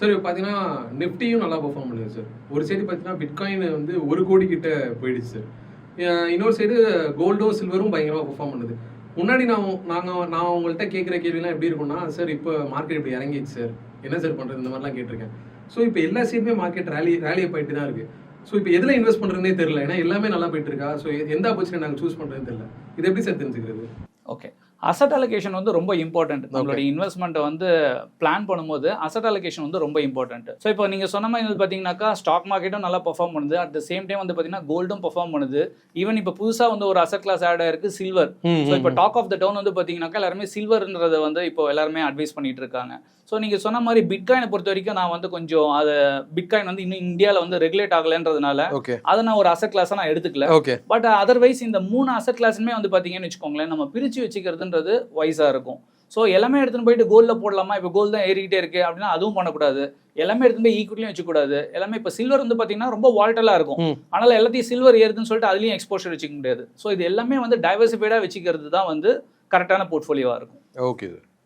Sir இப்போ பார்த்தீங்கன்னா நிஃப்டியும் நல்லா பெர்ஃபார்ம் பண்ணுது சார். ஒரு சைடு பார்த்தீங்கன்னா பிட்காயின் வந்து 1 கோடி கிட்ட போயிடுச்சு சார். இன்னொரு சைடு கோல்டும் சில்வரும் பயங்கரமாக பெர்ஃபார்ம் பண்ணுது. முன்னாடி நான் உங்கள்கிட்ட கேட்குற கேள்விலாம் எப்படி இருக்கும்னா, சார் இப்போ மார்க்கெட் இப்படி இறங்கிடுச்சு சார், என்ன சார் பண்ணுறது, இந்த மாதிரிலாம் கேட்டிருக்கேன். ஸோ இப்போ எல்லா சைடுமே மார்க்கெட் ரேலியை போயிட்டு தான் இருக்குது. ஸோ இப்போ எதில் இன்வெஸ்ட் பண்ணுறதுனே தெரியல. ஏன்னா எல்லாமே நல்லா போயிட்டு இருக்கா. ஸோ எந்த ஆப்பர்ச்சுனிட்டி நாங்கள் சூஸ் பண்ணுறதுன்னு தெரியல. இது எப்படி சார் தெரிஞ்சுக்கிறது? ஓகே, அசட் அலோகேஷன் வந்து ரொம்ப இம்பார்ட்டன்ட். நம்மளுடைய இன்வெஸ்ட்மெண்ட்டை வந்து பிளான் பண்ணும்போது அசட் அலோகேஷன் வந்து ரொம்ப இம்பார்ட்டன்ட். ஸோ இப்போ நீங்கள் சொன்ன மாதிரி வந்து பார்த்தீங்கன்னாக்கா ஸ்டாக் மார்க்கெட்டும் நல்லா பெர்ஃபார்ம் பண்ணுது, அட் த சேம் டைம் வந்து பார்த்தீங்கன்னா கோல்டும் பெர்ஃபார்ம் பண்ணுது. ஈவன் இப்போ புதுசாக வந்து ஒரு அசட் கிளாஸ் ஆட் ஆயிருக்கு சில்வர். ஸோ இப்போ டாக் ஆஃப் த டவுன் வந்து பார்த்தீங்கன்னாக்கா எல்லாருமே சில்வர்ன்றதை வந்து இப்போ எல்லாருமே அட்வைஸ் பண்ணிட்டு இருக்காங்க. ஸோ நீங்கள் சொன்ன மாதிரி பிட்காயினை பொறுத்த வரைக்கும் நான் வந்து கொஞ்சம் அதை பிட்காயின் வந்து இன்னும் இந்தியாவில் வந்து ரெகுலேட் ஆகலைன்றதுனால அதை நான் ஒரு அசட் கிளாஸாக நான் எடுத்துக்கல. பட் அதர்வைஸ் இந்த 3 அசட் கிளாஸுமே வந்து பார்த்தீங்கன்னு வச்சுக்கோங்களேன், நம்ம பிரித்து வச்சுக்கிறதுன்றது வைஸாக இருக்கும். ஸோ எல்லாமே எடுத்துன்னு போயிட்டு கோல்டில் போடலாமா, இப்போ கோல்டு தான் ஏறிக்கிட்டே இருக்கு அப்படின்னா அதுவும் பண்ணக்கூடாது. எல்லாமே எடுத்துன்னு போய் ஈக்குவலியும் வச்சுக்கூடாது. எல்லாமே இப்போ சில்வர் வந்து பார்த்தீங்கன்னா ரொம்ப வால்டலாக இருக்கும். ஆனால் எல்லாத்தையும் சில்வர் ஏறுதுன்னு சொல்லிட்டு அதுலேயும் எக்ஸ்போஷர் வச்சுக்க முடியாது. ஸோ இது எல்லாமே வந்து டைவர்சிஃபைடாக வச்சுக்கிறது தான் வந்து கரெக்டான போர்ட்ஃபோலியோவாக இருக்கும். Okay sir.